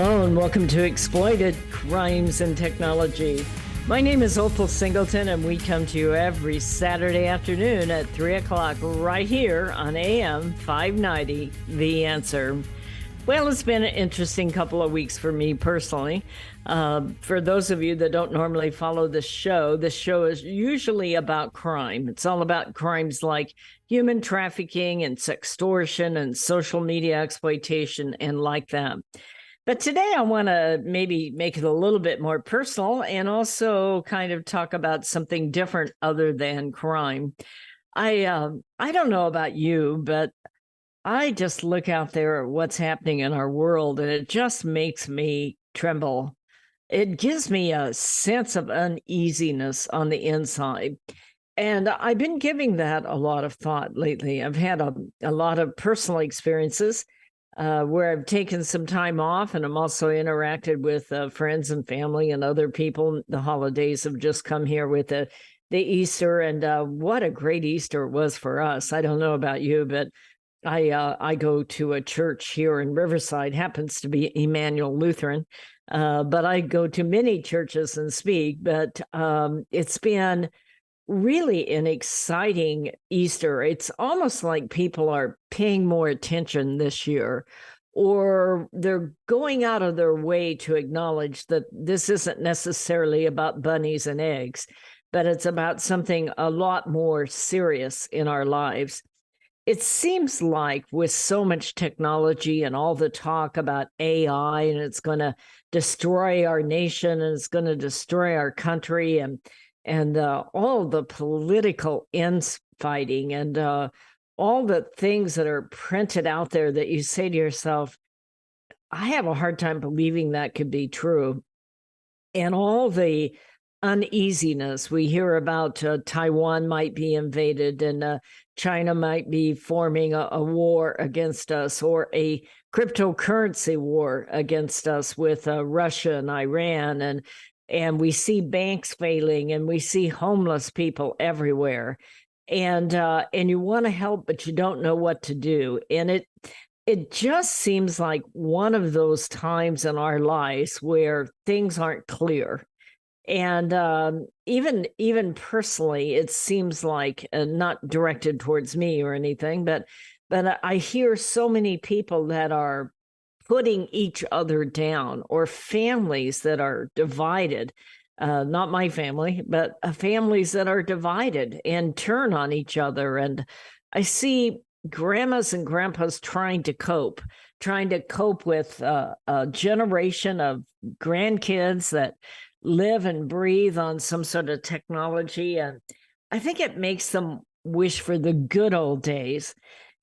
Hello and welcome to Exploited Crimes and Technology. My name is Opal Singleton and we come to you every Saturday afternoon at 3 o'clock right here on AM 590, The Answer. Well, it's been an interesting couple of weeks for me personally. For those of you that don't normally follow the show is usually about crime. It's all about crimes like human trafficking and sextortion and social media exploitation and like that. But today I want to maybe make it a little bit more personal and also kind of talk about something different other than crime. I don't know about you, but I just look out there at what's happening in our world and it just makes me tremble. It gives me a sense of uneasiness on the inside. And I've been giving that a lot of thought lately. I've had a lot of personal experiences where I've taken some time off, and I'm also interacted with friends and family and other people. The holidays have just come here with the Easter, and what a great Easter it was for us. I don't know about you, but I go to a church here in Riverside, happens to be Emmanuel Lutheran, but I go to many churches and speak. But it's been really an exciting Easter. It's almost like people are paying more attention this year, or they're going out of their way to acknowledge that this isn't necessarily about bunnies and eggs, but it's about something a lot more serious in our lives. It seems like with so much technology and all the talk about AI and it's going to destroy our nation and it's going to destroy our country and all the political infighting and all the things that are printed out there that you say to yourself, I have a hard time believing that could be true. And all the uneasiness we hear about Taiwan might be invaded and China might be forming a war against us, or a cryptocurrency war against us with Russia and Iran, and we see banks failing and we see homeless people everywhere, and you want to help but you don't know what to do. And it just seems like one of those times in our lives where things aren't clear. And even personally, it seems like, not directed towards me or anything, but I hear so many people that are putting each other down, or families that are divided. Not my family, but families that are divided and turn on each other. And I see grandmas and grandpas trying to cope with a generation of grandkids that live and breathe on some sort of technology. And I think it makes them wish for the good old days.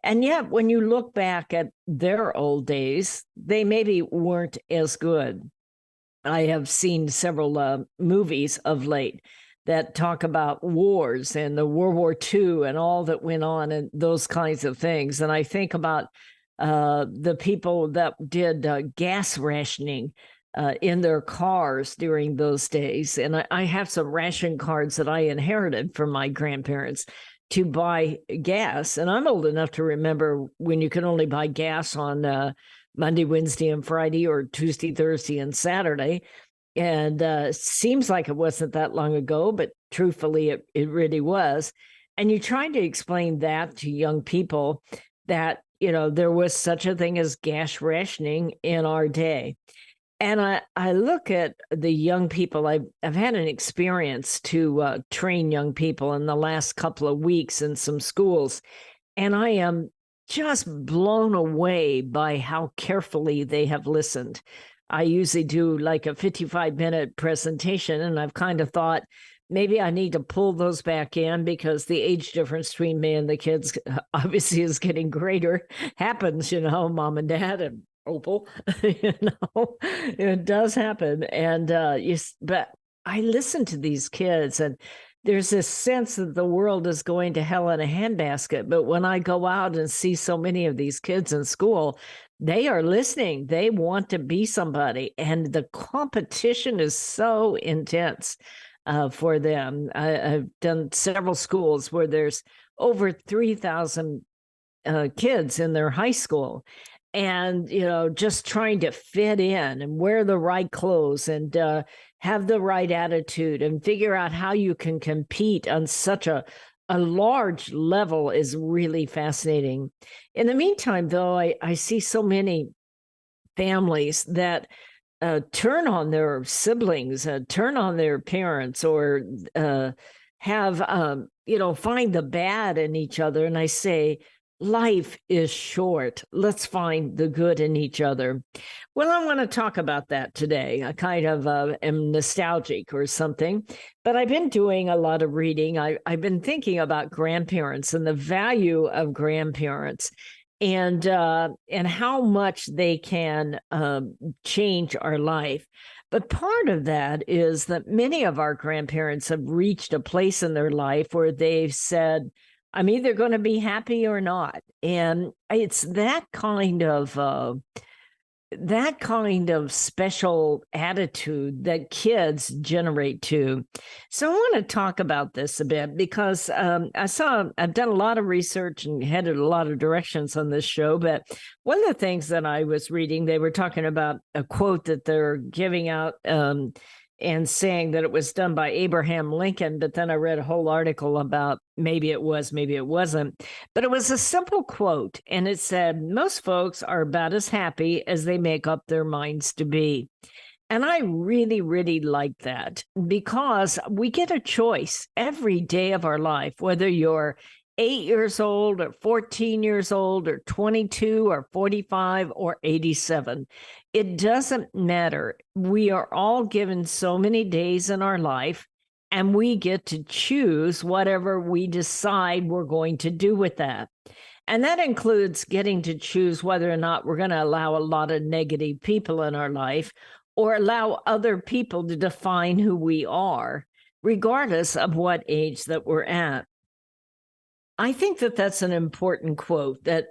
And yet, when you look back at their old days, they maybe weren't as good. I have seen several movies of late that talk about wars and the World War II and all that went on and those kinds of things. And I think about the people that did gas rationing in their cars during those days. And I have some ration cards that I inherited from my grandparents to buy gas. And I'm old enough to remember when you could only buy gas on Monday, Wednesday, and Friday, or Tuesday, Thursday, and Saturday. And seems like it wasn't that long ago, but truthfully, it really was. And you're trying to explain that to young people that, there was such a thing as gas rationing in our day. And I look at the young people. I've had an experience to train young people in the last couple of weeks in some schools, and I am just blown away by how carefully they have listened. I usually do like a 55-minute presentation, and I've kind of thought maybe I need to pull those back in because the age difference between me and the kids obviously is getting greater. Happens, mom and dad and Opal, it does happen. And but I listen to these kids, and there's this sense that the world is going to hell in a handbasket. But when I go out and see so many of these kids in school, they are listening. They want to be somebody, and the competition is so intense for them. I've done several schools where there's over 3,000 kids in their high school. and just trying to fit in and wear the right clothes and have the right attitude and figure out how you can compete on such a large level is really fascinating. In the meantime, though, I see so many families that turn on their siblings, turn on their parents, or have, find the bad in each other. And I say, life is short. Let's find the good in each other. Well, I want to talk about that today. I kind of am nostalgic or something, but I've been doing a lot of reading. I've been thinking about grandparents and the value of grandparents and how much they can change our life. But part of that is that many of our grandparents have reached a place in their life where they've said, I'm either going to be happy or not. And it's that kind of special attitude that kids generate too. So I want to talk about this a bit because I've done a lot of research and headed a lot of directions on this show. But one of the things that I was reading, they were talking about a quote that they're giving out and saying that it was done by Abraham Lincoln. But then I read a whole article about maybe it was, maybe it wasn't. But it was a simple quote. And it said, most folks are about as happy as they make up their minds to be. And I really, really like that because we get a choice every day of our life, whether you're 8 years old or 14 years old or 22 or 45 or 87. It doesn't matter. We are all given so many days in our life, and we get to choose whatever we decide we're going to do with that. And that includes getting to choose whether or not we're going to allow a lot of negative people in our life or allow other people to define who we are, regardless of what age that we're at. I think that that's an important quote that,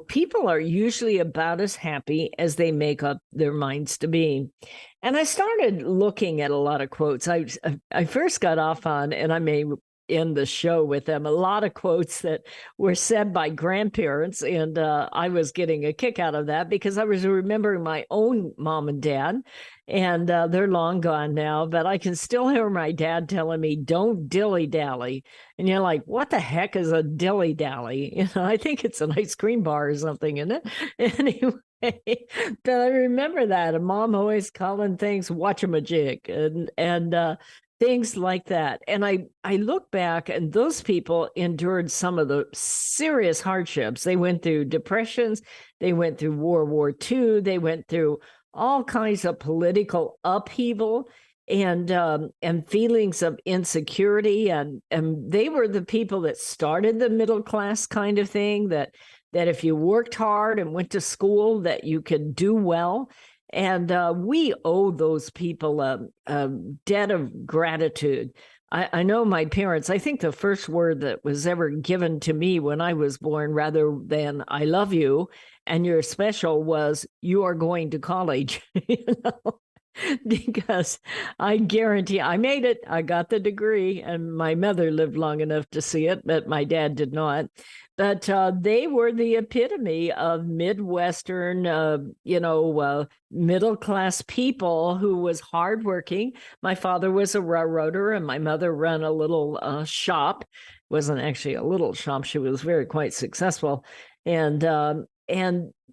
people are usually about as happy as they make up their minds to be. And I started looking at a lot of quotes. I first got off on, and I may end the show with them, a lot of quotes that were said by grandparents. And I was getting a kick out of that because I was remembering my own mom and dad. And they're long gone now, but I can still hear my dad telling me, don't dilly-dally. And you're like, what the heck is a dilly-dally? I think it's an ice cream bar or something, isn't it? Anyway, but I remember that. And Mom always calling things watch-a-majig and things like that. And I look back, and those people endured some of the serious hardships. They went through depressions. They went through World War II. They went through all kinds of political upheaval and feelings of insecurity. And they were the people that started the middle class kind of thing, that if you worked hard and went to school, that you could do well. And we owe those people a debt of gratitude. I know my parents, I think the first word that was ever given to me when I was born, rather than I love you and you're special, was you are going to college. Because I guarantee I made it. I got the degree, and my mother lived long enough to see it, but my dad did not. But they were the epitome of Midwestern, middle-class people who was hardworking. My father was a railroader, and my mother ran a little shop. It wasn't actually a little shop. She was quite successful. And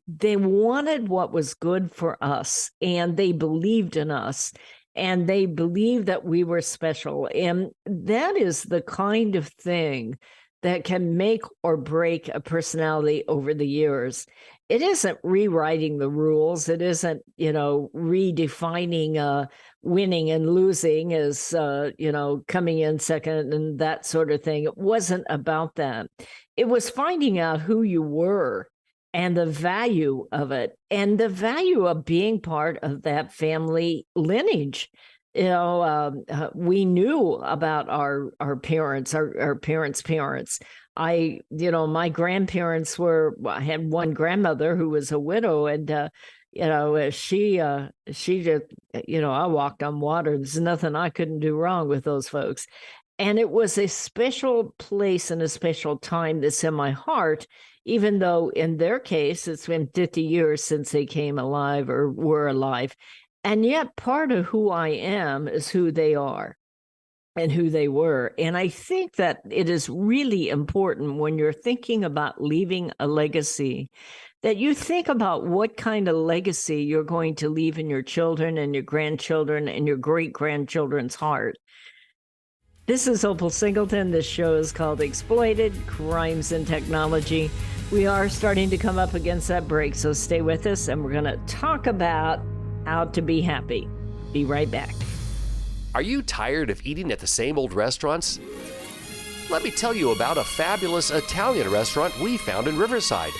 they wanted what was good for us, and they believed in us, and they believed that we were special. And that is the kind of thing that can make or break a personality over the years. It isn't rewriting the rules. It isn't, redefining winning and losing as, coming in second and that sort of thing. It wasn't about that. It was finding out who you were and the value of it, and the value of being part of that family lineage. We knew about our parents, our parents' parents. My grandparents I had one grandmother who was a widow, and she just, I walked on water. There's nothing I couldn't do wrong with those folks. And it was a special place and a special time that's in my heart, even though in their case, it's been 50 years since they came alive or were alive. And yet part of who I am is who they are and who they were. And I think that it is really important when you're thinking about leaving a legacy that you think about what kind of legacy you're going to leave in your children and your grandchildren and your great-grandchildren's heart. This is Opal Singleton. This show is called Exploited: Crimes and Technology. We are starting to come up against that break, so stay with us, and we're going to talk about how to be happy. Be right back. Are you tired of eating at the same old restaurants? Let me tell you about a fabulous Italian restaurant we found in Riverside,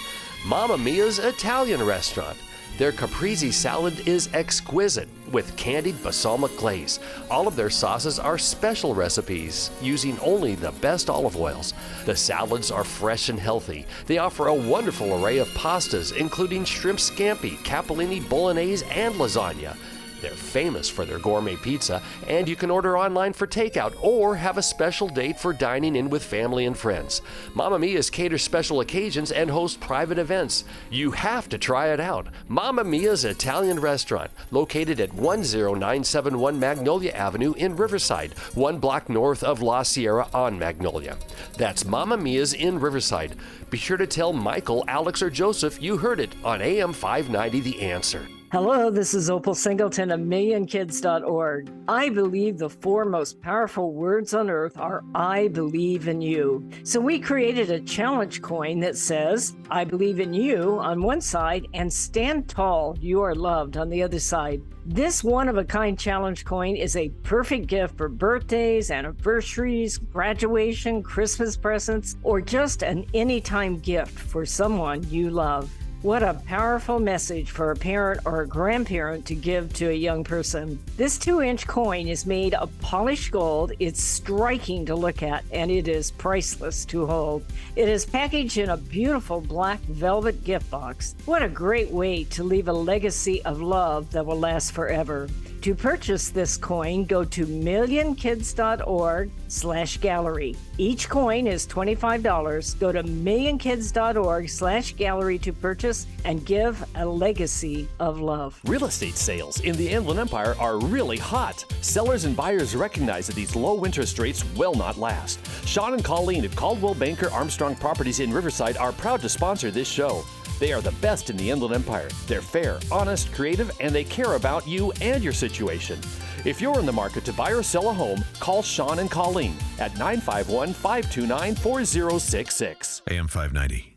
Mamma Mia's Italian Restaurant. Their caprese salad is exquisite with candied balsamic glaze. All of their sauces are special recipes using only the best olive oils. The salads are fresh and healthy. They offer a wonderful array of pastas, including shrimp scampi, capellini, bolognese, and lasagna. They're famous for their gourmet pizza, and you can order online for takeout or have a special date for dining in with family and friends. Mamma Mia's caters special occasions and hosts private events. You have to try it out. Mamma Mia's Italian Restaurant, located at 10971 Magnolia Avenue in Riverside, 1 block north of La Sierra on Magnolia. That's Mamma Mia's in Riverside. Be sure to tell Michael, Alex, or Joseph you heard it on AM 590 The Answer. Hello, this is Opal Singleton of MillionKids.org. I believe the 4 most powerful words on earth are I believe in you. So we created a challenge coin that says, I believe in you on one side and stand tall, you are loved on the other side. This one-of-a-kind challenge coin is a perfect gift for birthdays, anniversaries, graduation, Christmas presents, or just an anytime gift for someone you love. What a powerful message for a parent or a grandparent to give to a young person. This 2-inch coin is made of polished gold. It's striking to look at, and it is priceless to hold. It is packaged in a beautiful black velvet gift box. What a great way to leave a legacy of love that will last forever. To purchase this coin, go to millionkids.org/gallery. Each coin is $25. Go to millionkids.org/gallery to purchase and give a legacy of love. Real estate sales in the Inland Empire are really hot. Sellers and buyers recognize that these low interest rates will not last. Sean and Colleen at Caldwell Banker Armstrong Properties in Riverside are proud to sponsor this show. They are the best in the Inland Empire. They're fair, honest, creative, and they care about you and your situation. If you're in the market to buy or sell a home, call Sean and Colleen at 951-529-4066. AM 590,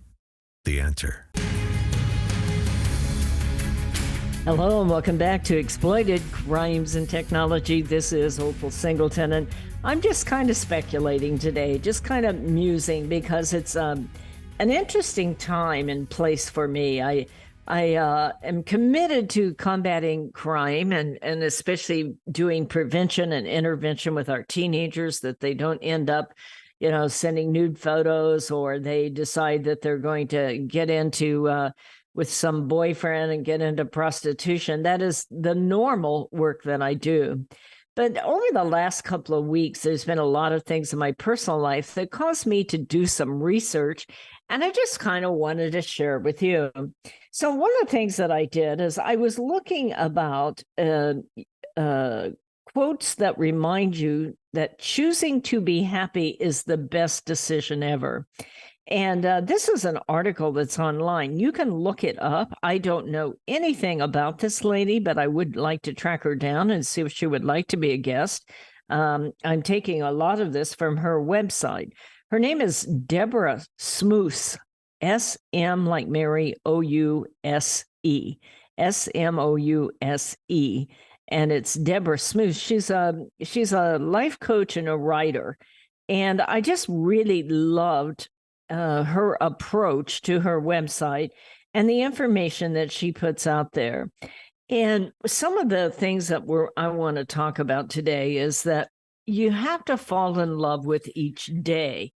The Answer. Hello and welcome back to Exploited: Crimes and Technology. This is Opal Singleton, and I'm just kind of speculating today, just kind of musing, because it's an interesting time and place for me. I am committed to combating crime and especially doing prevention and intervention with our teenagers, that they don't end up, sending nude photos, or they decide that they're going to get into with some boyfriend and get into prostitution. That is the normal work that I do. But over the last couple of weeks, there's been a lot of things in my personal life that caused me to do some research, and I just kind of wanted to share it with you. So one of the things that I did is I was looking about quotes that remind you that choosing to be happy is the best decision ever. And this is an article that's online. You can look it up. I don't know anything about this lady, but I would like to track her down and see if she would like to be a guest. I'm taking a lot of this from her website. Her name is Deborah Smouse, S-M like Mary, O-U-S-E, S-M-O-U-S-E. And it's Deborah Smouse. She's a life coach and a writer. And I just really loved her approach to her website and the information that she puts out there. And some of the things that I want to talk about today is that you have to fall in love with each day.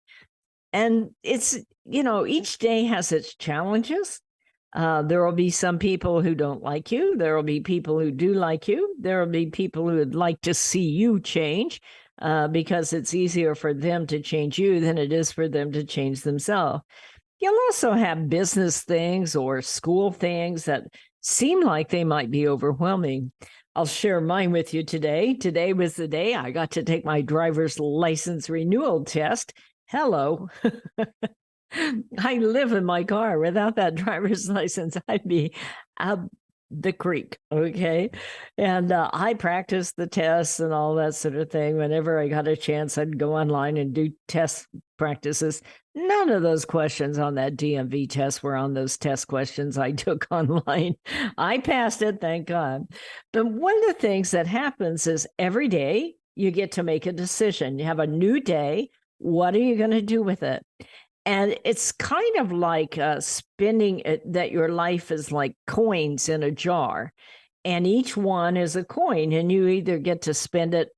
And it's, each day has its challenges. There will be some people who don't like you. There will be people who do like you. There will be people who would like to see you change. because it's easier for them to change you than it is for them to change themselves. You'll also have business things or school things that seem like they might be overwhelming. I'll share mine with you today. Today was the day I got to take my driver's license renewal test. Hello. I live in my car. Without that driver's license, I'd be up the creek. Okay. And I practiced the tests and all that sort of thing. Whenever I got a chance, I'd go online and do test practices. None of those questions on that DMV test were on those test questions I took online. I passed it, thank God. But one of the things that happens is every day you get to make a decision. You have a new day. What are you going to do with it? And it's kind of like spending it, that your life is like coins in a jar. And each one is a coin, and you either get to spend it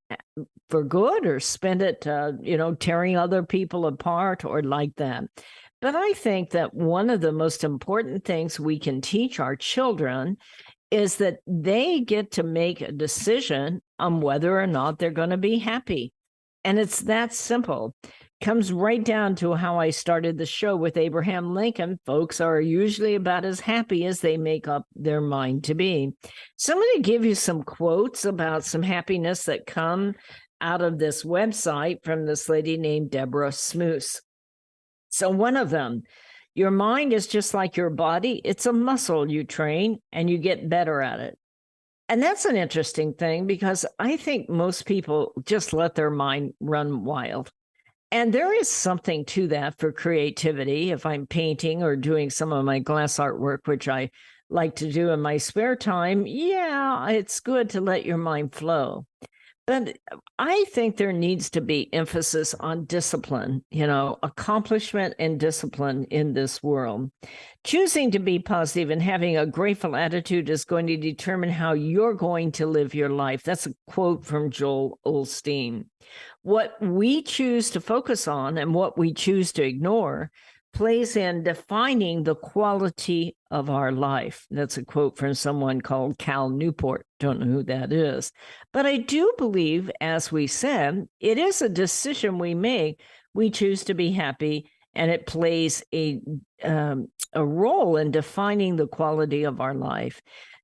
for good or spend it, tearing other people apart or like that. But I think that one of the most important things we can teach our children is that they get to make a decision on whether or not they're going to be happy. And it's that simple. Comes right down to how I started the show with Abraham Lincoln. Folks are usually about as happy as they make up their mind to be. So I'm going to give you some quotes about some happiness that come out of this website from this lady named Deborah Smoose. So one of them, your mind is just like your body. It's a muscle you train and you get better at it. And that's an interesting thing because I think most people just let their mind run wild. And there is something to that for creativity. If I'm painting or doing some of my glass artwork, which I like to do in my spare time, yeah, it's good to let your mind flow. But I think there needs to be emphasis on discipline, accomplishment and discipline in this world. Choosing to be positive and having a grateful attitude is going to determine how you're going to live your life. That's a quote from Joel Osteen. What we choose to focus on and what we choose to ignore plays in defining the quality of our life. That's a quote from someone called Cal Newport. Don't know who that is. But I do believe, as we said, it is a decision we make. We choose to be happy, and it plays a role in defining the quality of our life.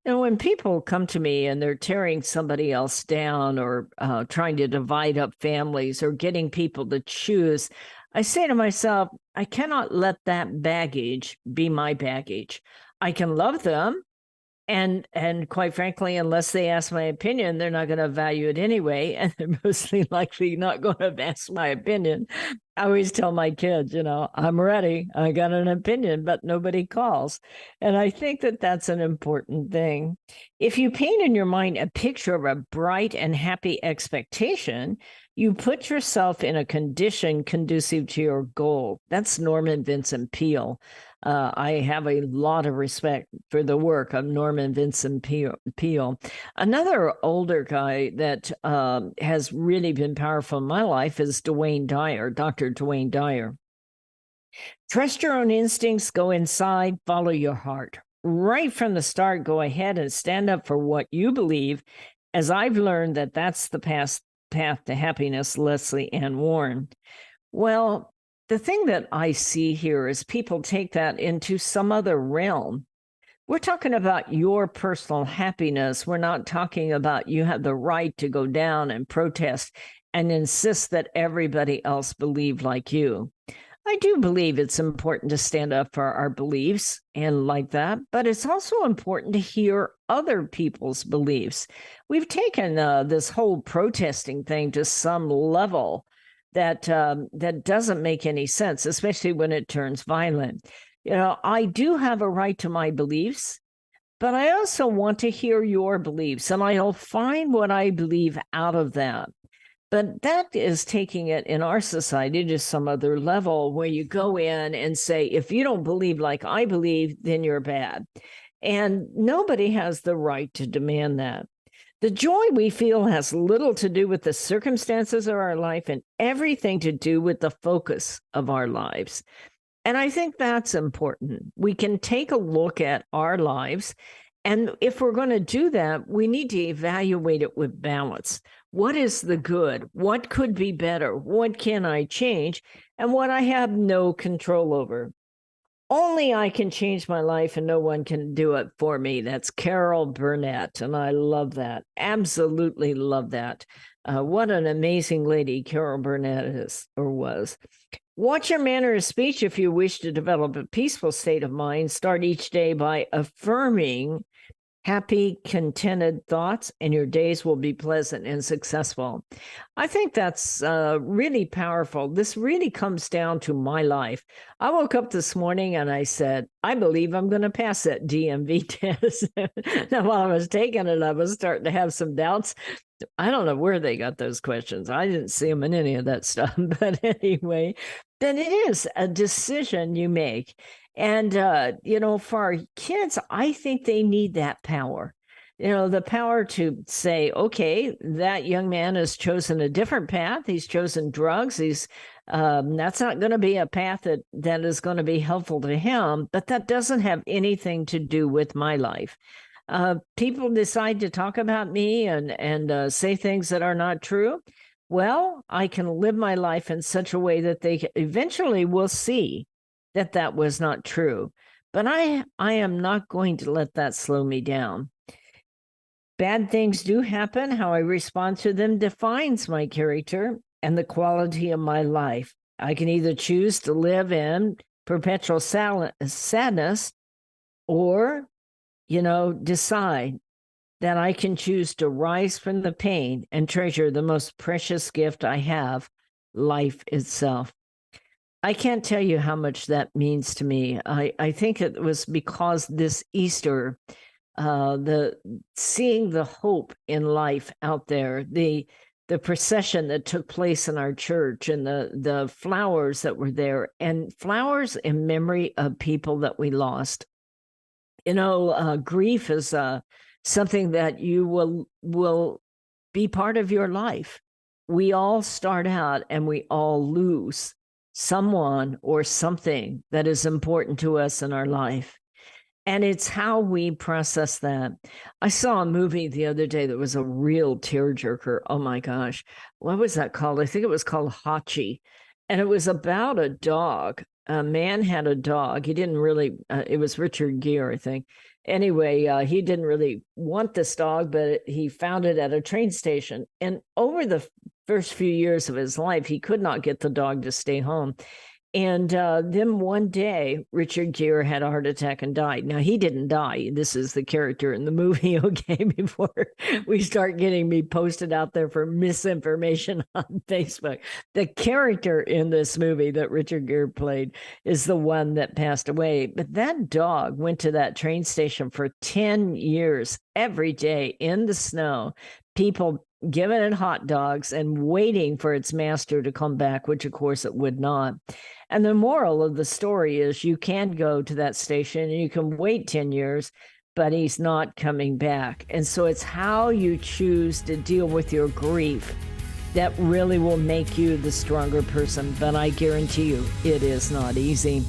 And when people come to me and they're tearing somebody else down or trying to divide up families or getting people to choose, I say to myself, I cannot let that baggage be my baggage. I can love them. And quite frankly, unless they ask my opinion, they're not going to value it anyway. And they're mostly likely not going to ask my opinion. I always tell my kids, I'm ready. I got an opinion, but nobody calls. And I think that that's an important thing. If you paint in your mind a picture of a bright and happy expectation, you put yourself in a condition conducive to your goal. That's Norman Vincent Peale. I have a lot of respect for the work of Norman Vincent Peale. Another older guy that has really been powerful in my life is Dwayne Dyer, Dr. Dwayne Dyer. Trust your own instincts, go inside, follow your heart. Right from the start, go ahead and stand up for what you believe, as I've learned that that's the path to happiness, Leslie Ann Warren. Well, the thing that I see here is people take that into some other realm. We're talking about your personal happiness. We're not talking about you have the right to go down and protest and insist that everybody else believe like you. I do believe it's important to stand up for our beliefs and like that, but it's also important to hear other people's beliefs. We've taken this whole protesting thing to some level that doesn't make any sense, especially when it turns violent. I do have a right to my beliefs, but I also want to hear your beliefs, and I'll find what I believe out of that. But that is taking it in our society to some other level where you go in and say, if you don't believe like I believe, then you're bad. And nobody has the right to demand that. The joy we feel has little to do with the circumstances of our life and everything to do with the focus of our lives. And I think that's important. We can take a look at our lives, and if we're going to do that, we need to evaluate it with balance. What is the good? What could be better? What can I change? And what I have no control over. Only I can change my life and no one can do it for me. That's Carol Burnett. And I love that. Absolutely love that. What an amazing lady Carol Burnett is or was. Watch your manner of speech if you wish to develop a peaceful state of mind. Start each day by affirming happy, contented thoughts, and your days will be pleasant and successful. I think that's really powerful. This really comes down to my life. I woke up this morning and I said, I believe I'm going to pass that DMV test. Now, while I was taking it, I was starting to have some doubts. I don't know where they got those questions. I didn't see them in any of that stuff. But anyway, then it is a decision you make. And, for our kids, I think they need that power, the power to say, okay, that young man has chosen a different path. He's chosen drugs. That's not going to be a path that is going to be helpful to him, but that doesn't have anything to do with my life. People decide to talk about me and say things that are not true. Well, I can live my life in such a way that they eventually will see that was not true. But I am not going to let that slow me down. Bad things do happen. How I respond to them defines my character and the quality of my life. I can either choose to live in perpetual sadness or, decide that I can choose to rise from the pain and treasure the most precious gift I have, life itself. I can't tell you how much that means to me. I think it was because this Easter, seeing the hope in life out there, the procession that took place in our church and the flowers that were there, and flowers in memory of people that we lost. Grief is something that you will be part of your life. We all start out and we all lose someone or something that is important to us in our life. And it's how we process that. I saw a movie the other day that was a real tearjerker. Oh my gosh. What was that called? I think it was called Hachi. And it was about a dog. A man had a dog. He didn't really, it was Richard Gere, I think. Anyway, he didn't really want this dog, but he found it at a train station. And over the first few years of his life, he could not get the dog to stay home. And then one day, Richard Gere had a heart attack and died. Now, he didn't die. This is the character in the movie, okay, before we start getting me posted out there for misinformation on Facebook. The character in this movie that Richard Gere played is the one that passed away. But that dog went to that train station for 10 years, every day in the snow. People giving it hot dogs and waiting for its master to come back, which of course it would not. And the moral of the story is you can go to that station and you can wait 10 years, but he's not coming back. And so it's how you choose to deal with your grief that really will make you the stronger person. But I guarantee you, it is not easy.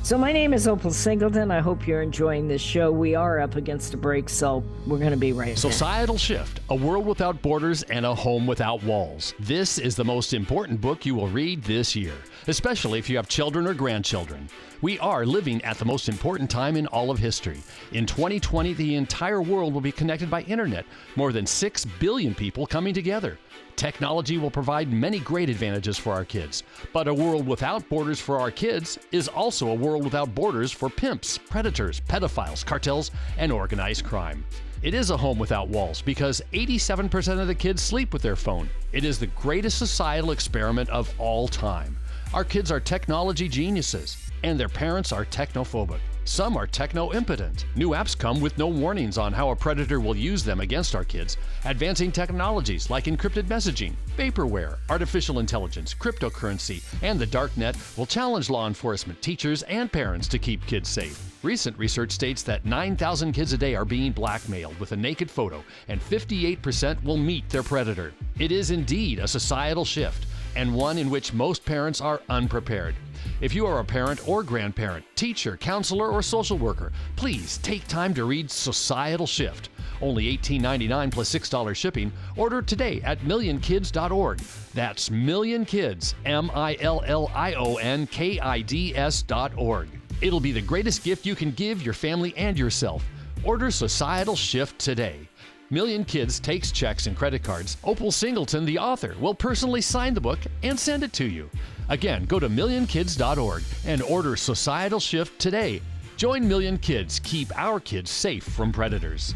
So my name is Opal Singleton. I hope you're enjoying this show. We are up against a break, so we're going to be right back. Societal Shift, A World Without Borders and a Home Without Walls. This is the most important book you will read this year, especially if you have children or grandchildren. We are living at the most important time in all of history. In 2020, the entire world will be connected by internet, more than 6 billion people coming together. Technology will provide many great advantages for our kids, but a world without borders for our kids is also a world without borders for pimps, predators, pedophiles, cartels, and organized crime. It is a home without walls because 87% of the kids sleep with their phone. It is the greatest societal experiment of all time. Our kids are technology geniuses, and their parents are technophobic. Some are techno-impotent. New apps come with no warnings on how a predator will use them against our kids. Advancing technologies like encrypted messaging, vaporware, artificial intelligence, cryptocurrency, and the dark net will challenge law enforcement, teachers, and parents to keep kids safe. Recent research states that 9,000 kids a day are being blackmailed with a naked photo, and 58% will meet their predator. It is indeed a societal shift. and one in which most parents are unprepared. If you are a parent or grandparent, teacher, counselor, or social worker, please take time to read Societal Shift. Only $18.99 plus $6 shipping. Order today at millionkids.org. That's millionkids, millionkids.org. It'll be the greatest gift you can give your family and yourself. Order Societal Shift today. Million Kids takes checks and credit cards. Opal Singleton, the author, will personally sign the book and send it to you. Again, go to millionkids.org and order Societal Shift today. Join Million Kids. Keep our kids safe from predators.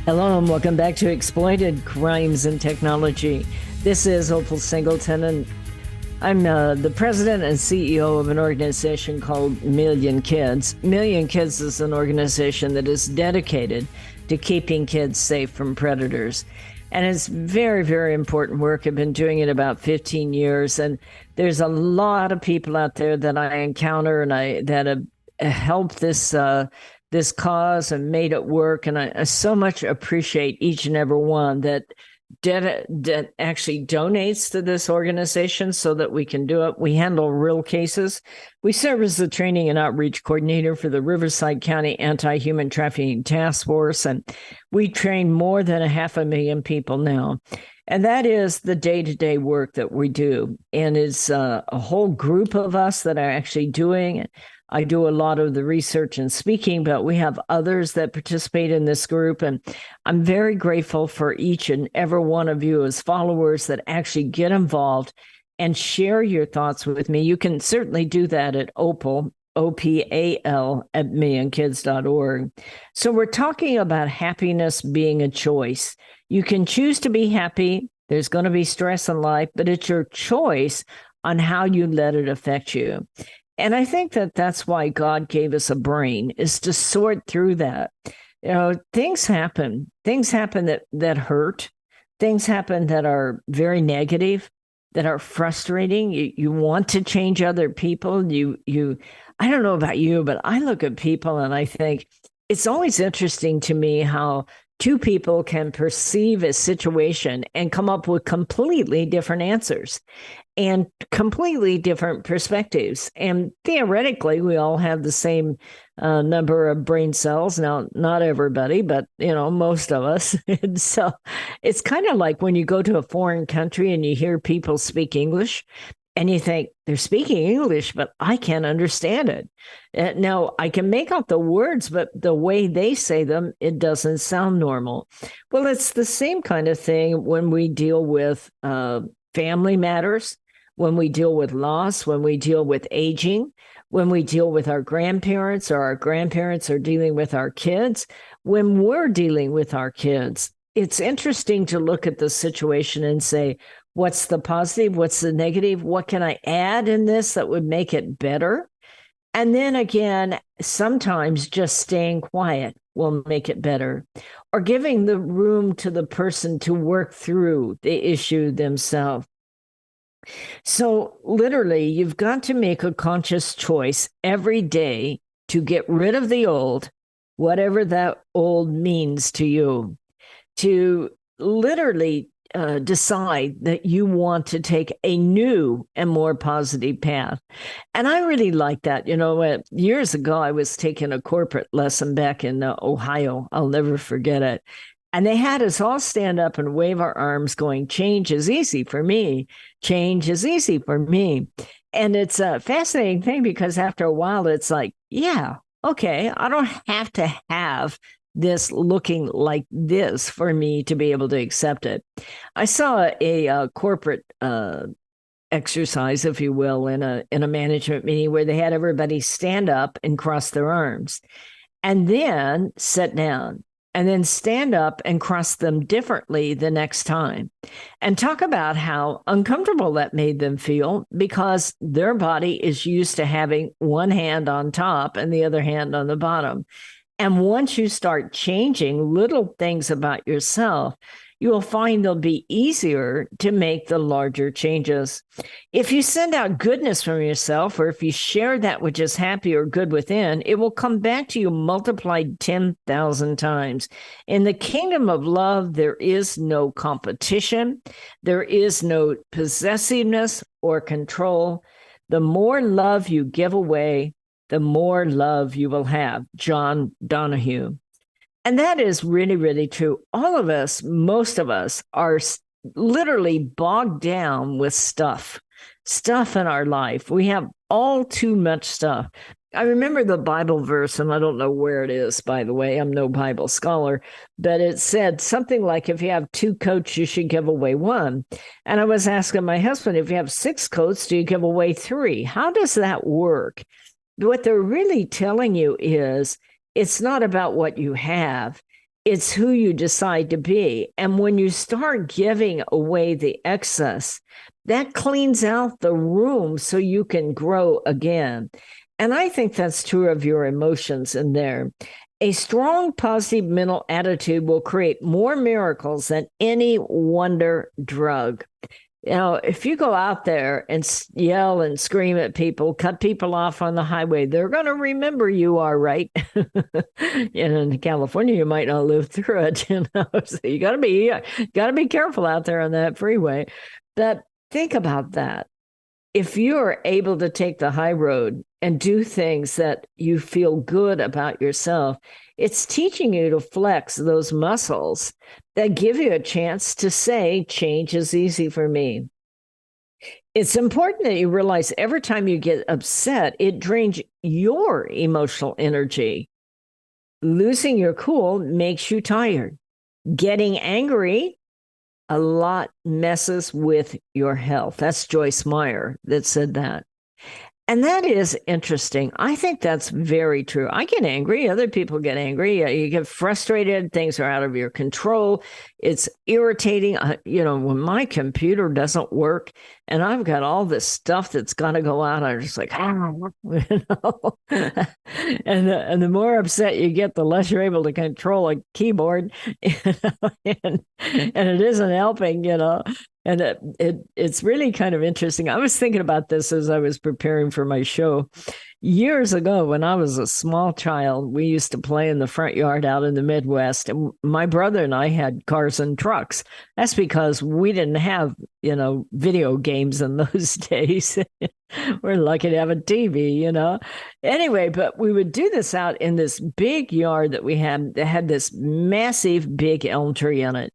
Hello and welcome back to Exploited Crimes and Technology. This is Opal Singleton, and I'm the president and CEO of an organization called Million Kids. Million Kids is an organization that is dedicated to keeping kids safe from predators. And it's very, very important work. I've been doing it about 15 years, and there's a lot of people out there that I encounter and that have helped this cause and made it work. And I so much appreciate each and every one that actually donates to this organization so that we can do it. We handle real cases. We serve as the training and outreach coordinator for the Riverside County Anti-Human Trafficking Task Force, and we train more than 500,000 people now. And that is the day-to-day work that we do. And it's a whole group of us that are actually doing it. I do a lot of the research and speaking, but we have others that participate in this group. And I'm very grateful for each and every one of you as followers that actually get involved and share your thoughts with me. You can certainly do that at Opal, OPAL, at millionkids.org. So we're talking about happiness being a choice. You can choose to be happy. There's going to be stress in life, but it's your choice on how you let it affect you. And I think that that's why God gave us a brain, is to sort through that. You know, things happen that hurt. Things happen that are very negative, that are frustrating. You want to change other people. I don't know about you, but I look at people and I think it's always interesting to me how two people can perceive a situation and come up with completely different answers and completely different perspectives. And theoretically, we all have the same number of brain cells. Now, not everybody, but, most of us. And so it's kind of like when you go to a foreign country and you hear people speak English and you think they're speaking English, but I can't understand it. Now, I can make out the words, but the way they say them, it doesn't sound normal. Well, it's the same kind of thing when we deal with family matters, when we deal with loss, when we deal with aging, when we deal with our grandparents or our grandparents are dealing with our kids, when we're dealing with our kids. It's interesting to look at the situation and say, what's the positive? What's the negative? What can I add in this that would make it better? And then again, sometimes just staying quiet will make it better, or giving the room to the person to work through the issue themselves. So literally, you've got to make a conscious choice every day to get rid of the old, whatever that old means to you, to literally decide that you want to take a new and more positive path. And I really like that. Years ago, I was taking a corporate lesson back in Ohio. I'll never forget it. And they had us all stand up and wave our arms going, change is easy for me. Change is easy for me. And it's a fascinating thing because after a while, it's like, yeah, okay, I don't have to have this looking like this for me to be able to accept it. I saw a corporate exercise, if you will, in a management meeting where they had everybody stand up and cross their arms and then sit down and then stand up and cross them differently the next time and talk about how uncomfortable that made them feel because their body is used to having one hand on top and the other hand on the bottom. And once you start changing little things about yourself, you will find they'll be easier to make the larger changes. If you send out goodness from yourself, or if you share that which is happy or good within, it will come back to you multiplied 10,000 times. In the kingdom of love, there is no competition. There is no possessiveness or control. The more love you give away, the more love you will have. John Donahue. And that is really, really true. All of us, most of us, are literally bogged down with stuff in our life. We have all too much stuff. I remember the Bible verse, and I don't know where it is, by the way. I'm no Bible scholar, but it said something like, if you have 2 coats, you should give away 1. And I was asking my husband, if you have 6 coats, do you give away 3? How does that work? What they're really telling you is, it's not about what you have. It's who you decide to be. And when you start giving away the excess, that cleans out the room so you can grow again. And I think that's true of your emotions in there. A strong, positive mental attitude will create more miracles than any wonder drug. You know, if you go out there and yell and scream at people, cut people off on the highway, they're going to remember you are right. In California, you might not live through it. You know, so you got to be careful out there on that freeway. But think about that. If you're able to take the high road and do things that you feel good about yourself, it's teaching you to flex those muscles that give you a chance to say, change is easy for me. It's important that you realize every time you get upset, it drains your emotional energy. Losing your cool makes you tired. Getting angry a lot messes with your health. That's Joyce Meyer that said that. And that is interesting. I think that's very true. I get angry. Other people get angry. You get frustrated. Things are out of your control. It's irritating. When my computer doesn't work and I've got all this stuff that's got to go out, I'm just like, and the more upset you get, the less you're able to control a keyboard, and it isn't helping, And it's really kind of interesting. I was thinking about this as I was preparing for my show. Years ago, when I was a small child, we used to play in the front yard out in the Midwest. And my brother and I had cars and trucks. That's because we didn't have, video games in those days. We're lucky to have a TV, Anyway, but we would do this out in this big yard that we had that had this massive big elm tree in it.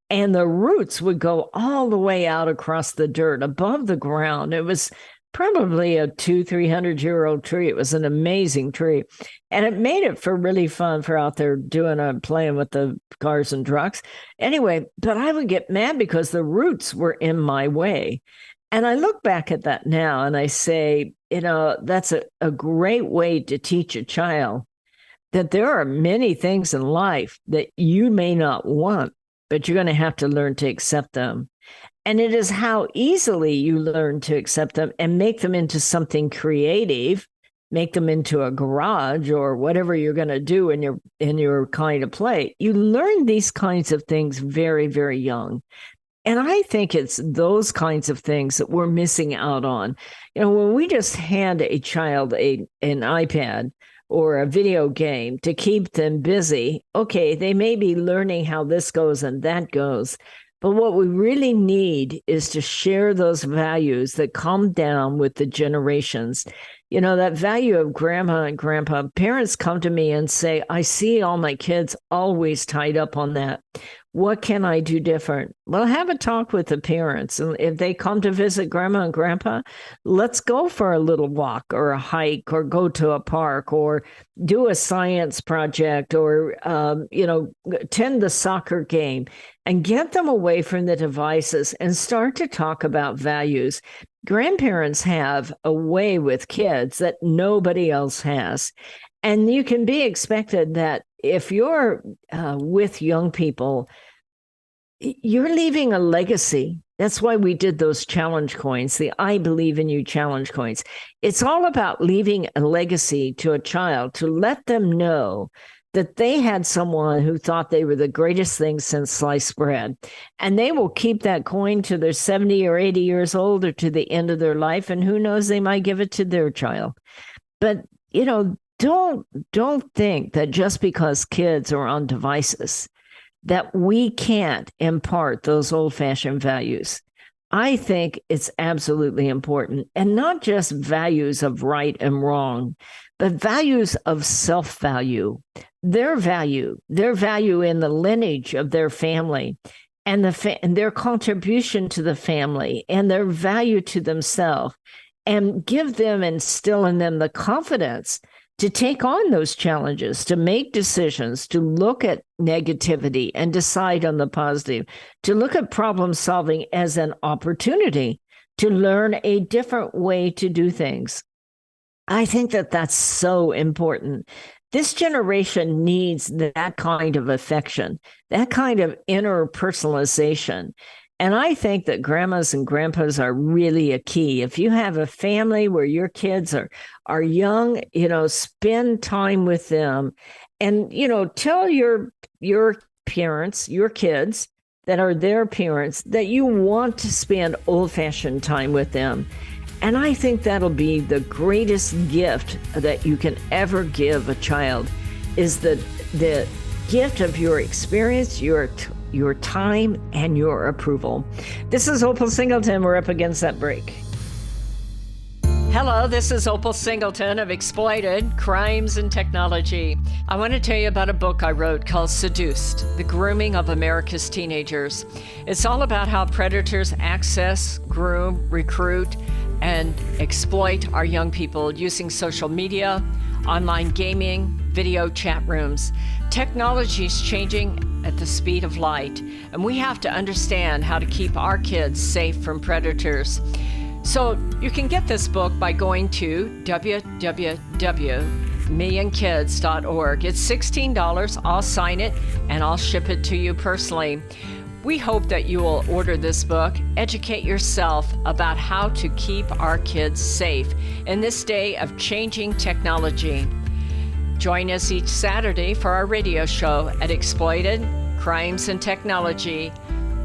And the roots would go all the way out across the dirt above the ground. It was probably a 200-300-year-old tree. It was an amazing tree. And it made it for really fun for out there playing with the cars and trucks. Anyway, but I would get mad because the roots were in my way. And I look back at that now and I say, that's a great way to teach a child that there are many things in life that you may not want, but you're going to have to learn to accept them. And it is how easily you learn to accept them and make them into something creative, make them into a garage or whatever you're going to do in your kind of play. You learn these kinds of things very, very young. And I think it's those kinds of things that we're missing out on. When we just hand a child an iPad or a video game to keep them busy, okay, they may be learning how this goes and that goes. But what we really need is to share those values that come down with the generations. That value of grandma and grandpa, parents come to me and say, I see all my kids always tied up on that. What can I do different? Well, have a talk with the parents. And if they come to visit grandma and grandpa, let's go for a little walk or a hike or go to a park or do a science project or, attend the soccer game and get them away from the devices and start to talk about values. Grandparents have a way with kids that nobody else has. And you can be expected that if you're with young people, you're leaving a legacy. That's why we did those challenge coins, the I Believe in You challenge coins. It's all about leaving a legacy to a child to let them know that they had someone who thought they were the greatest thing since sliced bread. And they will keep that coin to their 70 or 80 years old or to the end of their life. And who knows, they might give it to their child. But, don't think that just because kids are on devices, that we can't impart those old-fashioned values. I think it's absolutely important, and not just values of right and wrong, but values of self-value, their value in the lineage of their family and and their contribution to the family and their value to themselves, and instill in them the confidence to take on those challenges, to make decisions, to look at negativity and decide on the positive, to look at problem solving as an opportunity to learn a different way to do things. I think that that's so important. This generation needs that kind of affection, that kind of inner personalization. And I think that grandmas and grandpas are really a key. If you have a family where your kids are young, spend time with them and, tell your parents, your kids that are their parents, that you want to spend old-fashioned time with them. And I think that'll be the greatest gift that you can ever give a child, is the gift of your experience, your time, and your approval. This is Opal Singleton. We're up against that break. Hello, this is Opal Singleton of Exploited Crimes and Technology. I want to tell you about a book I wrote called Seduced: The Grooming of America's Teenagers. It's all about how predators access, groom, recruit, and exploit our young people using social media, online gaming, video chat rooms. Technology is changing at the speed of light, and we have to understand how to keep our kids safe from predators. So you can get this book by going to www.millionkids.org. It's $16. I'll sign it and I'll ship it to you personally. We hope that you will order this book, educate yourself about how to keep our kids safe in this day of changing technology. Join us each Saturday for our radio show at Exploited Crimes and Technology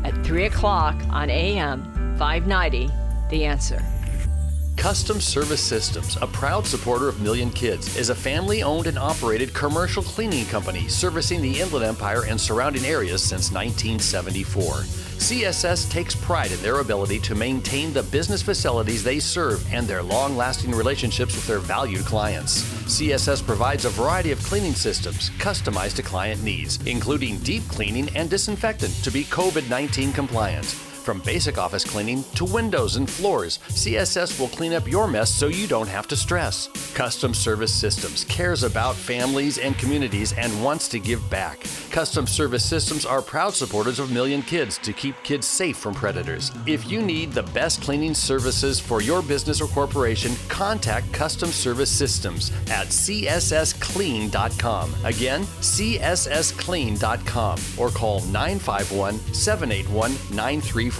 at 3 o'clock on AM 590, The Answer. Custom Service Systems, a proud supporter of Million Kids, is a family-owned and operated commercial cleaning company servicing the Inland Empire and surrounding areas since 1974. CSS takes pride in their ability to maintain the business facilities they serve and their long-lasting relationships with their valued clients. CSS provides a variety of cleaning systems customized to client needs, including deep cleaning and disinfectant to be COVID-19 compliant. From basic office cleaning to windows and floors, CSS will clean up your mess so you don't have to stress. Custom Service Systems cares about families and communities and wants to give back. Custom Service Systems are proud supporters of Million Kids to keep kids safe from predators. If you need the best cleaning services for your business or corporation, contact Custom Service Systems at cssclean.com. Again, cssclean.com, or call 951-781-9345.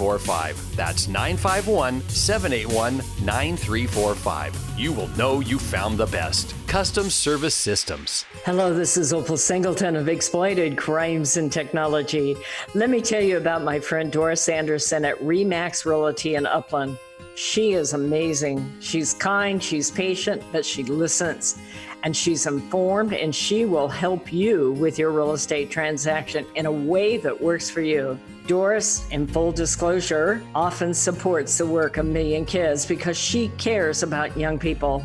That's 951-781-9345. You will know you found the best. Custom Service Systems. Hello, this is Opal Singleton of Exploited Crimes and Technology. Let me tell you about my friend Doris Anderson at Remax Realty in Upland. She is amazing. She's kind, she's patient, but she listens. And she's informed, and she will help you with your real estate transaction in a way that works for you. Doris, in full disclosure, often supports the work of Million Kids because she cares about young people.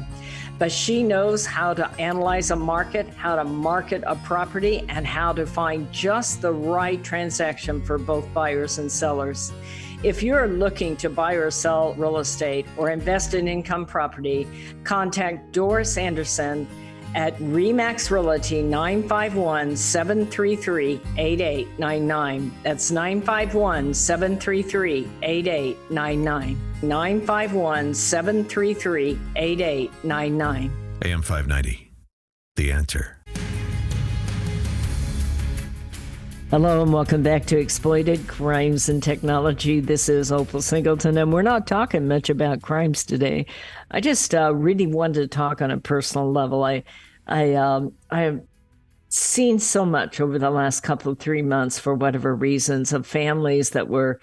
But she knows how to analyze a market, how to market a property, and how to find just the right transaction for both buyers and sellers. If you're looking to buy or sell real estate or invest in income property, contact Doris Anderson at Remax Realty, 951-733-8899. That's 951-733-8899. 951-733-8899. AM 590, The Answer. Hello and welcome back to Exploited Crimes and Technology. This is Opal Singleton, and we're not talking much about crimes today. I just really wanted to talk on a personal level. I seen so much over the last couple of 3 months, for whatever reasons, of families that were,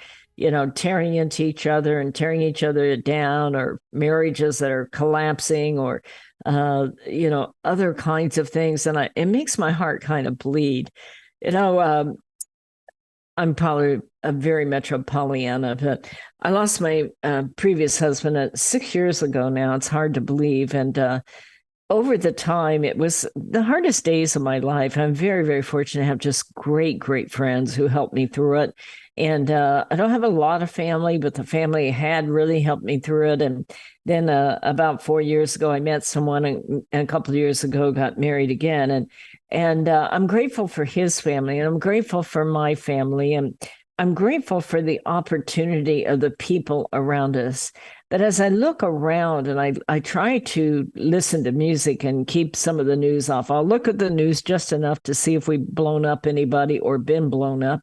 tearing into each other and tearing each other down, or marriages that are collapsing, or, other kinds of things. And it makes my heart kind of bleed. I'm probably very much a Pollyanna, but I lost my previous husband 6 years ago now. It's hard to believe. And over the time, it was the hardest days of my life. I'm very, very fortunate to have just great, great friends who helped me through it. And I don't have a lot of family, but the family had really helped me through it. And then about 4 years ago, I met someone, and a couple of years ago got married again. And I'm grateful for his family, and I'm grateful for my family, and I'm grateful for the opportunity of the people around us. But as I look around and I try to listen to music and keep some of the news off, I'll look at the news just enough to see if we've blown up anybody or been blown up.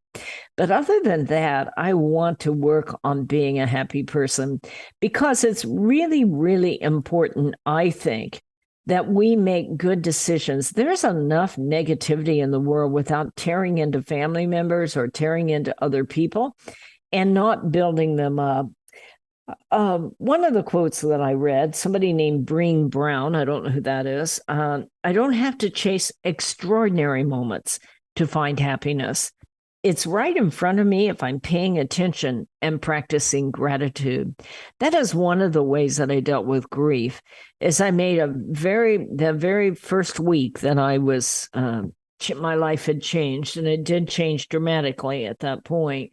But other than that, I want to work on being a happy person, because it's really, really important, I think, that we make good decisions. There's enough negativity in the world without tearing into family members or tearing into other people and not building them up. One of the quotes that I read, somebody named Brené Brown, I don't know who that is, I don't have to chase extraordinary moments to find happiness. It's right in front of me if I'm paying attention and practicing gratitude. That is one of the ways that I dealt with grief. Is I made the very first week that I was, my life had changed, and it did change dramatically at that point.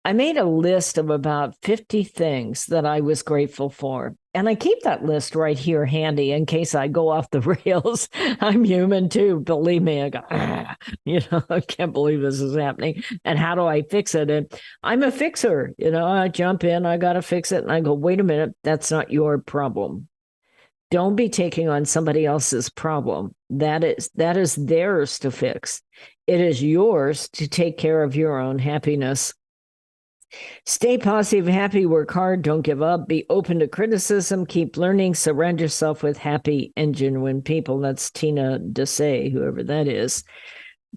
I made a list of about 50 things that I was grateful for. And I keep that list right here handy in case I go off the rails. I'm human too. Believe me, I go, I can't believe this is happening. And how do I fix it? And I'm a fixer. I jump in, I got to fix it. And I go, wait a minute, that's not your problem. Don't be taking on somebody else's problem. That is theirs to fix. It is yours to take care of your own happiness. Stay positive, happy, work hard, don't give up, be open to criticism, keep learning, surround yourself with happy and genuine people. That's Tina Desay, whoever that is.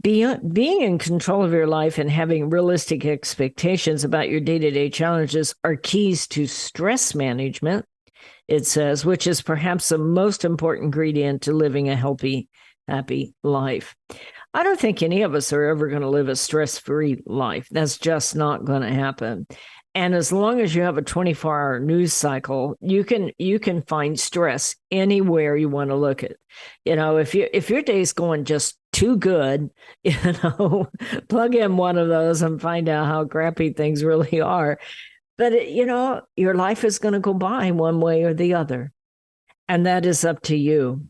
Being in control of your life and having realistic expectations about your day-to-day challenges are keys to stress management, it says, which is perhaps the most important ingredient to living a healthy, happy life. I don't think any of us are ever going to live a stress-free life. That's just not going to happen. And as long as you have a 24-hour news cycle, you can find stress anywhere you want to look at. If your day's going just too good, plug in one of those and find out how crappy things really are. But your life is going to go by one way or the other, and that is up to you.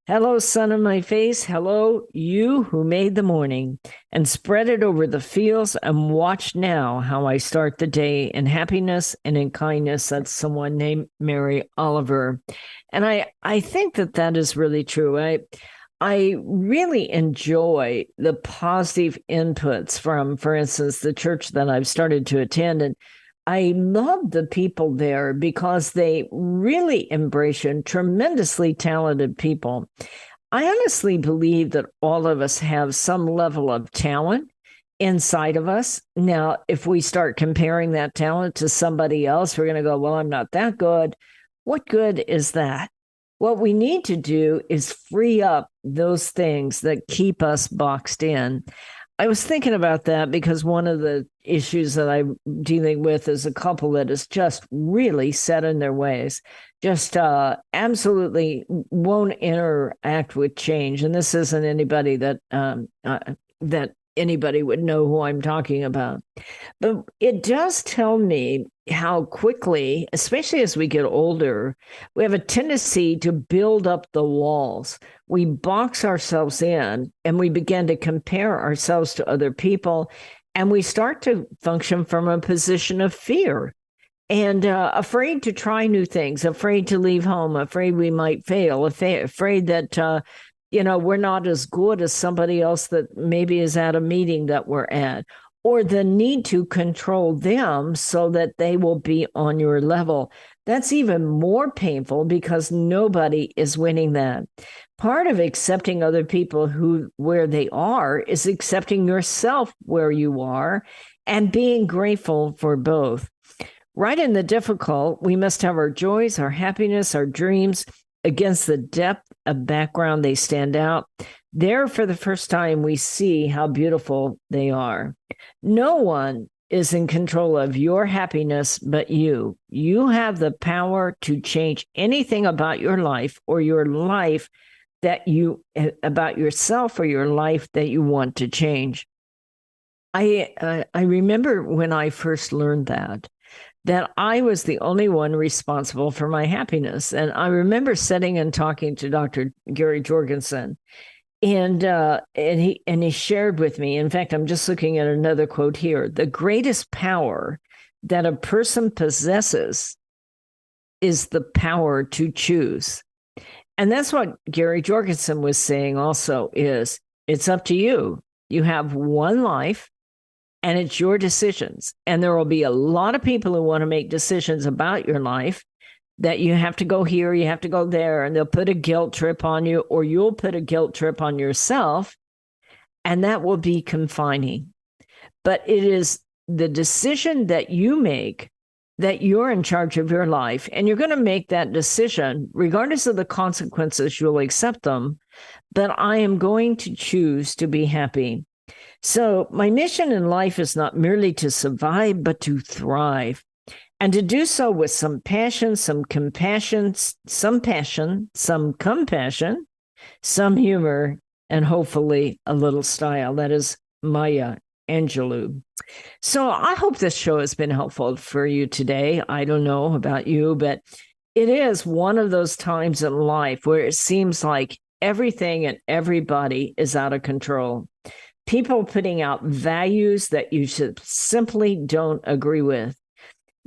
Hello, sun on my face. Hello, you who made the morning and spread it over the fields, and watch now how I start the day in happiness and in kindness. That's someone named Mary Oliver. And I think that is really true. I really enjoy the positive inputs from, for instance, the church that I've started to attend. And I love the people there because they really embrace tremendously talented people. I honestly believe that all of us have some level of talent inside of us. Now, if we start comparing that talent to somebody else, we're going to go, well, I'm not that good. What good is that? What we need to do is free up those things that keep us boxed in. I was thinking about that because one of the issues that I'm dealing with is a couple that is just really set in their ways, just absolutely won't interact with change. And this isn't anybody that anybody would know who I'm talking about. But it does tell me how quickly, especially as we get older, we have a tendency to build up the walls. We box ourselves in and we begin to compare ourselves to other people. And we start to function from a position of fear and afraid to try new things, afraid to leave home, afraid we might fail, afraid that we're not as good as somebody else that maybe is at a meeting that we're at. or the need to control them so that they will be on your level. That's even more painful because nobody is winning that. Part of accepting other people where they are is accepting yourself where you are and being grateful for both. Right in the difficult, we must have our joys, our happiness, our dreams. Against the depth of background, they stand out. There, for the first time, we see how beautiful they are. No one is in control of your happiness but you. You have the power to change anything about your life or your life about yourself or your life that you want to change. I remember when I first learned that I was the only one responsible for my happiness. And I remember sitting and talking to Dr. Gary Jorgensen, and he shared with me, in fact, I'm just looking at another quote here, the greatest power that a person possesses is the power to choose. And that's what Gary Jorgensen was saying also is, it's up to you. You have one life, and it's your decisions. And there will be a lot of people who want to make decisions about your life that you have to go here, you have to go there, and they'll put a guilt trip on you, or you'll put a guilt trip on yourself, and that will be confining. But it is the decision that you make that you're in charge of your life, and you're going to make that decision regardless of the consequences. You'll accept them, but I am going to choose to be happy. So my mission in life is not merely to survive, but to thrive, and to do so with some passion, some compassion, some compassion, some humor, and hopefully a little style. That is Maya Angelou. So I hope this show has been helpful for you today. I don't know about you, but it is one of those times in life where it seems like everything and everybody is out of control. People putting out values that you simply don't agree with.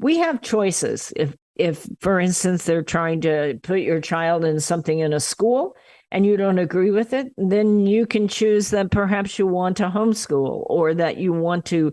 We have choices. If, for instance, they're trying to put your child in something in a school and you don't agree with it, then you can choose that perhaps you want to homeschool, or that you want to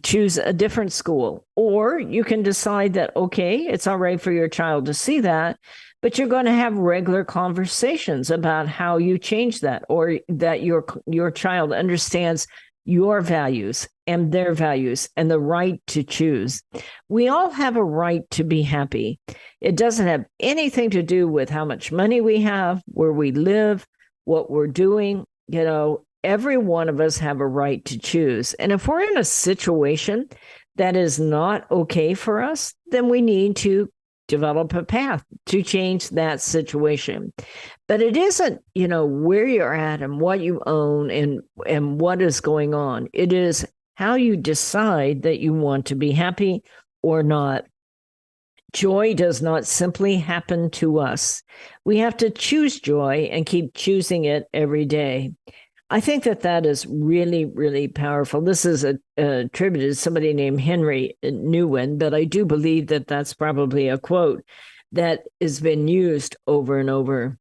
choose a different school. Or you can decide that, okay, it's all right for your child to see that, but you're going to have regular conversations about how you change that, or that your child understands your values and their values and the right to choose. We all have a right to be happy. It doesn't have anything to do with how much money we have, where we live, what we're doing. You know, every one of us have a right to choose. And if we're in a situation that is not okay for us, then we need to develop a path to change that situation. But it isn't, where you're at and what you own and what is going on. It is how you decide that you want to be happy or not. Joy does not simply happen to us. We have to choose joy and keep choosing it every day. I think that is really, really powerful. This is attributed to somebody named Henry Newman, but I do believe that that's probably a quote that has been used over and over.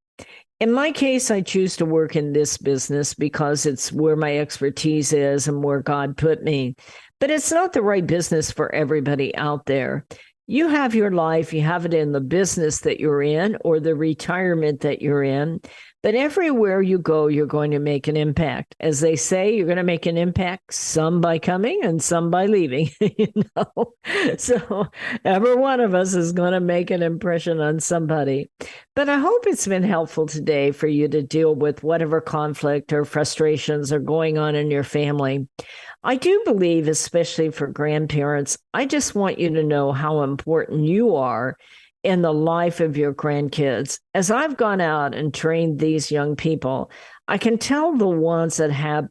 In my case, I choose to work in this business because it's where my expertise is and where God put me. But it's not the right business for everybody out there. You have your life, you have it in the business that you're in or the retirement that you're in. But everywhere you go, you're going to make an impact. As they say, you're going to make an impact, some by coming and some by leaving, So every one of us is going to make an impression on somebody. But I hope it's been helpful today for you to deal with whatever conflict or frustrations are going on in your family. I do believe, especially for grandparents, I just want you to know how important you are in the life of your grandkids. As I've gone out and trained these young people, I can tell the ones that have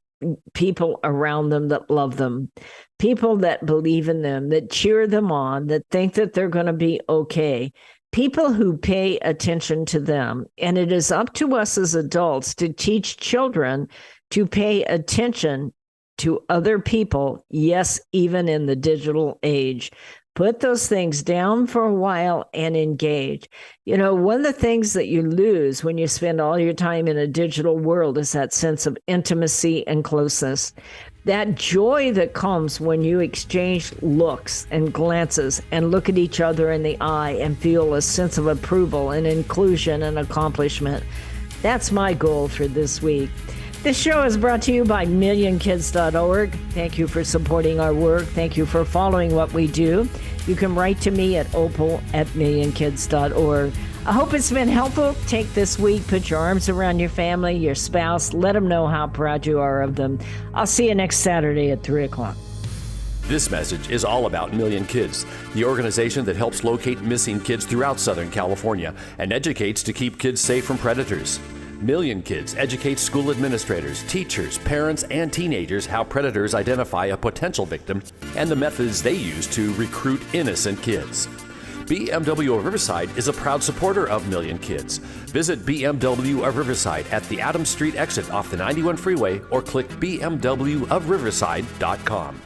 people around them that love them, people that believe in them, that cheer them on, that think that they're going to be okay, people who pay attention to them. And it is up to us as adults to teach children to pay attention to other people, yes, even in the digital age. Put those things down for a while and engage. One of the things that you lose when you spend all your time in a digital world is that sense of intimacy and closeness. That joy that comes when you exchange looks and glances and look at each other in the eye and feel a sense of approval and inclusion and accomplishment. That's my goal for this week. This show is brought to you by MillionKids.org. Thank you for supporting our work. Thank you for following what we do. You can write to me at opal@millionkids.org. I hope it's been helpful. Take this week, put your arms around your family, your spouse, let them know how proud you are of them. I'll see you next Saturday at 3 o'clock. This message is all about Million Kids, the organization that helps locate missing kids throughout Southern California and educates to keep kids safe from predators. Million Kids educates school administrators, teachers, parents, and teenagers how predators identify a potential victim and the methods they use to recruit innocent kids. BMW of Riverside is a proud supporter of Million Kids. Visit BMW of Riverside at the Adams Street exit off the 91 freeway or click bmwofriverside.com.